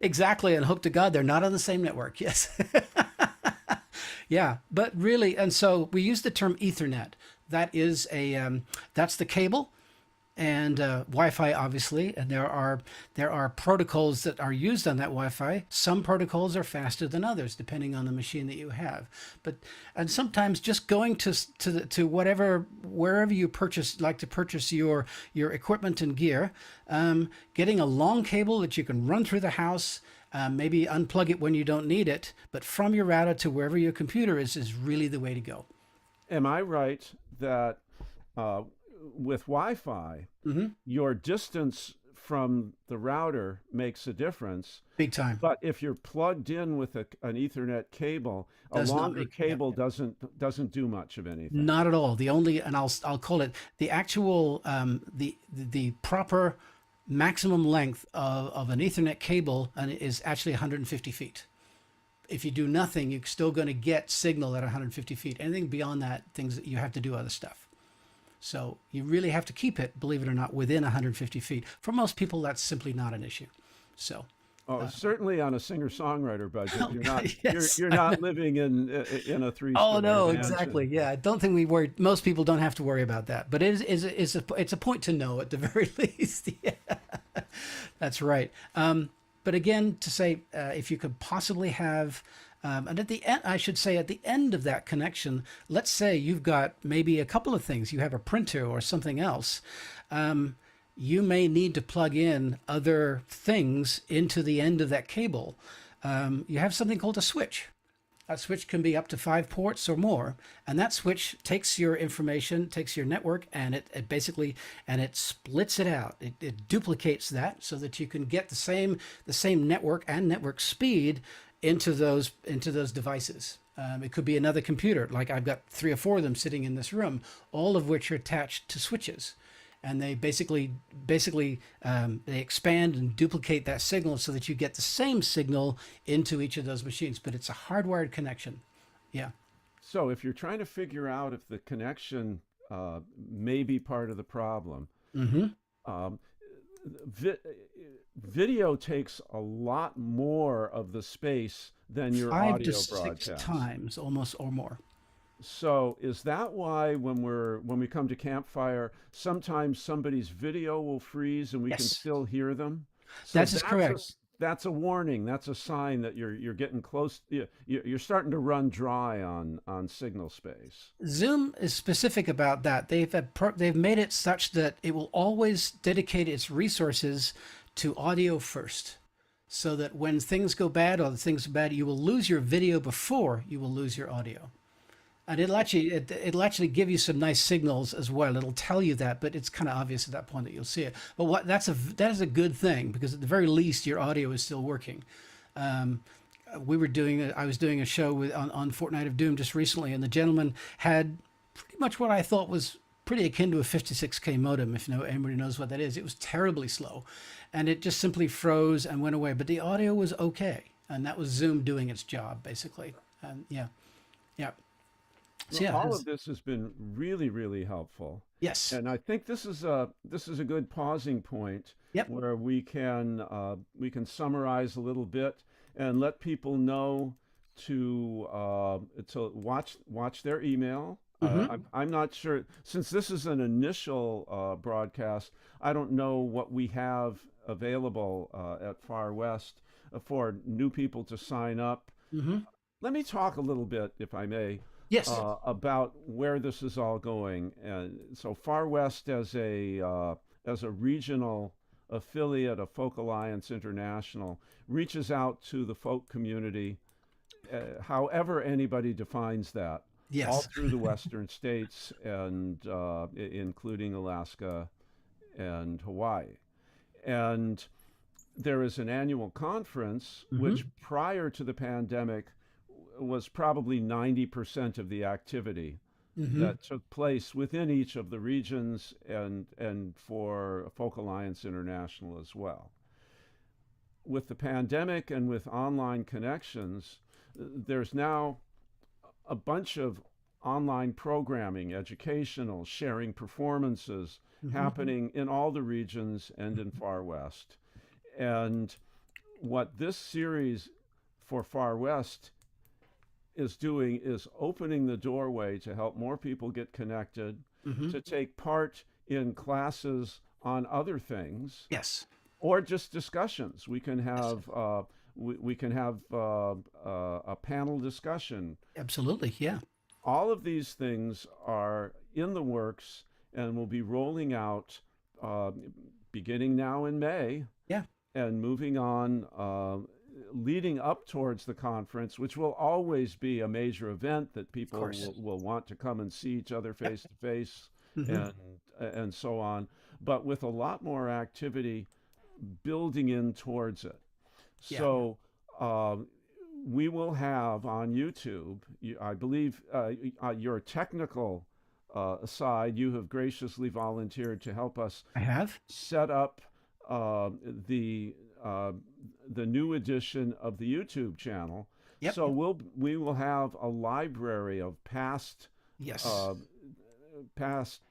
Exactly. And hope to God they're not on the same network. Yes. Yeah. But really, and so we use the term Ethernet. That is that's the cable and Wi-Fi, obviously. And there are protocols that are used on that Wi-Fi. Some protocols are faster than others, depending on the machine that you have. And sometimes just going to whatever wherever you like to purchase your equipment and gear, getting a long cable that you can run through the house. Maybe unplug it when you don't need it, but from your router to wherever your computer is really the way to go. Am I right that uh, with Wi-Fi, your distance from the router makes a difference? Big time. But if you're plugged in with an Ethernet cable, a Does not longer make yeah, cable yeah. doesn't do much of anything. Not at all. The only, and I'll call it the actual the proper maximum length of an Ethernet cable and is actually 150 feet. If you do nothing, you're still going to get signal at 150 feet. Anything beyond that, things that you have to do other stuff. So you really have to keep it, believe it or not, within 150 feet. For most people, that's simply not an issue. So, Oh, certainly on a singer-songwriter budget, you're not yes. you're not living in a Oh three-story no, mansion. exactly. Yeah, I don't think we worry. Most people don't have to worry about that, but it's a point to know at the very least. Yeah, that's right. But again, to say if you could possibly have, and at the end, I should say at the end of that connection, let's say you've got maybe a couple of things. You have a printer or something else. You may need to plug in other things into the end of that cable. You have something called a switch. A switch can be up to 5 ports or more, and that switch takes your information, takes your network, and it basically and it splits it out. It duplicates that so that you can get the same network and network speed into those devices. It could be another computer, like I've got 3 or 4 of them sitting in this room, all of which are attached to switches, and they basically they expand and duplicate that signal so that you get the same signal into each of those machines. But it's a hardwired connection. Yeah. So if you're trying to figure out if the connection may be part of the problem, um, vi- video takes a lot more of the space than your Five to audio six broadcasts. times almost or more. So is that why when we come to campfire, sometimes somebody's video will freeze and we can Yes, still hear them? So that is correct. that's a warning. That's a sign that you're getting close. You're starting to run dry on signal space. Zoom is specific about that. They've made it such that it will always dedicate its resources to audio first, so that when things go bad or things are bad, you will lose your video before you will lose your audio. And it'll actually give you some nice signals as well. It'll tell you that, but it's kind of obvious at that point that you'll see it. But that is a good thing, because at the very least your audio is still working. Um, I was doing a show on Fortnite of Doom just recently, and the gentleman had pretty much what I thought was pretty akin to a 56K modem. If anybody knows what that is, it was terribly slow, and it just simply froze and went away. But the audio was okay, and that was Zoom doing its job basically. And yeah, yeah. So Well, yeah, all of this has been really, really helpful. yes, And I think this is a good pausing point yep. where we can summarize a little bit and let people know to watch their email. Hmm. I'm not sure, since this is an initial broadcast. I don't know what we have available at Far West for new people to sign up. Hmm. Let me talk a little bit, if I may, Yes. about where this is all going. And so Far West as a regional affiliate of Folk Alliance International reaches out to the folk community, however anybody defines that, all Yes. through the western states and including Alaska and Hawaii. And there is an annual conference, which Hmm. prior to the pandemic was probably 90% of the activity Hmm. that took place within each of the regions and for Folk Alliance International as well. With the pandemic and with online connections, there's now a bunch of online programming, educational, sharing performances Hmm. happening in all the regions and in Far West. And what this series for Far West is doing is opening the doorway to help more people get connected, Hmm. to take part in classes on other things, Yes. or just discussions. Yes. We can have a panel discussion. Absolutely. Yeah. All of these things are in the works and will be rolling out uh, beginning now in May Yeah. and moving on, leading up towards the conference, which will always be a major event that Of people course. will want to come and see each other Yep. face to face Hmm. and and so on, but with a lot more activity building in towards it. Yeah. So um, we will have on YouTube, I believe, your technical side, you have graciously volunteered to help us I have. set up uh, the uh, the new edition of the YouTube channel. Yep. So we will have a library of Yes. uh, past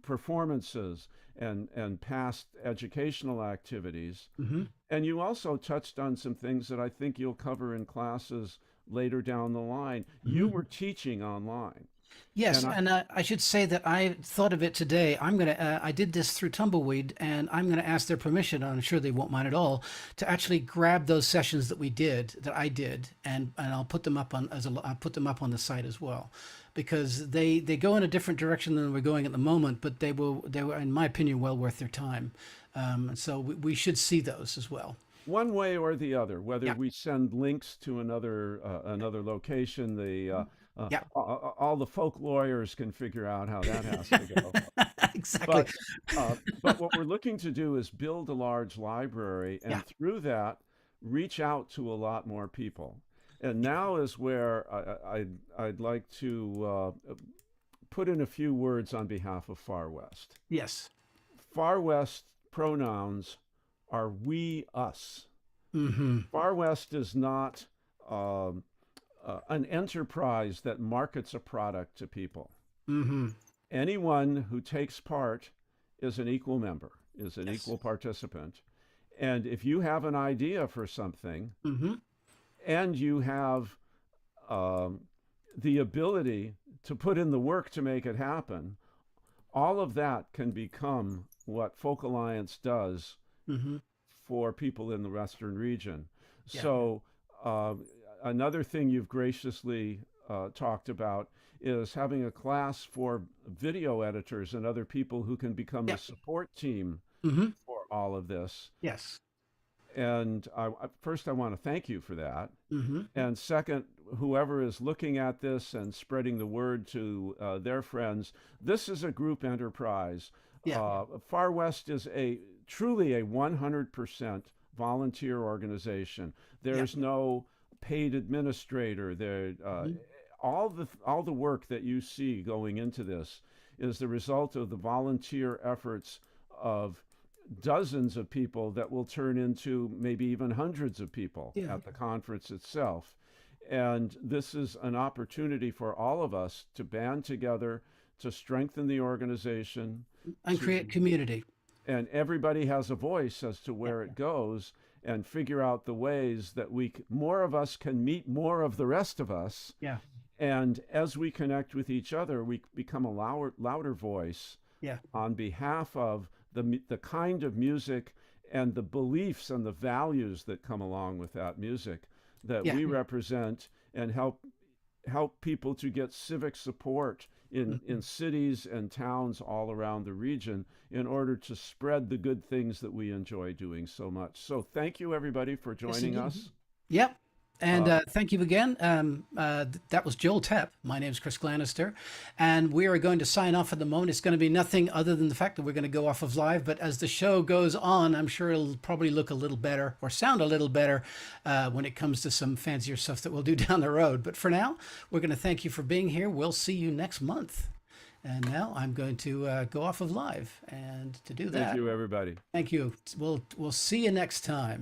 performances and past educational activities. Hmm. And you also touched on some things that I think you'll cover in classes later down the line. You Hmm. were teaching online, Yes, and and I should say that I thought of it today. I did this through Tumbleweed, and I'm gonna ask their permission. I'm sure they won't mind at all to actually grab those sessions that I did, and I'll put them up I'll put them up on the site as well, because they go in a different direction than we're going at the moment, but they were in my opinion well worth their time. And so we should see those as well. one way or the other, whether Yeah, we send links to another location, yeah, all the folk lawyers can figure out how that has to go. exactly. But but what we're looking to do is build a large library, Yeah, and through that, reach out to a lot more people. And now is where I'd like to put in a few words on behalf of Far West. yes. Far West pronouns are we, us. Mm-hmm. Far West is not um, an enterprise that markets a product to people. Mm-hmm. Anyone who takes part is an equal member, is an Yes. equal participant. And if you have an idea for something Mm-hmm. and you have um, the ability to put in the work to make it happen, all of that can become what Folk Alliance does Mm-hmm. for people in the Western region. Yeah. So, uh, another thing you've graciously talked about is having a class for video editors and other people who can become the Yeah. support team Mm-hmm. for all of this. Yes. And first, I want to thank you for that. Mm-hmm. And second, whoever is looking at this and spreading the word to their friends, this is a group enterprise. Yeah. Far West is truly a 100% volunteer organization. Yeah. There's no paid administrator. Mm-hmm. All the work that you see going into this is the result of the volunteer efforts of dozens of people that will turn into maybe even hundreds of people Yeah. at the conference itself. And this is an opportunity for all of us to band together, to strengthen the organization, And create to community. and everybody has a voice as to Yeah. where it goes and figure out the ways that more of us can meet more of the rest of us. Yeah. And as we connect with each other, we become a louder voice Yeah. on behalf of the kind of music and the beliefs and the values that come along with that music that Yeah. we represent and help help people to get civic support in cities and towns all around the region in order to spread the good things that we enjoy doing so much. So thank you everybody for Yes, joining indeed. us. Yep. And Uh, thank you again. That was Joel Tepp. My name is Chris Glanister. And we are going to sign off at the moment. It's going to be nothing other than the fact that we're going to go off of live. But as the show goes on, I'm sure it'll probably look a little better or sound a little better when it comes to some fancier stuff that we'll do down the road. But for now, we're going to thank you for being here. We'll see you next month. And now I'm going to go off of live. And to do Thank that, you everybody. thank you. We'll see you next time.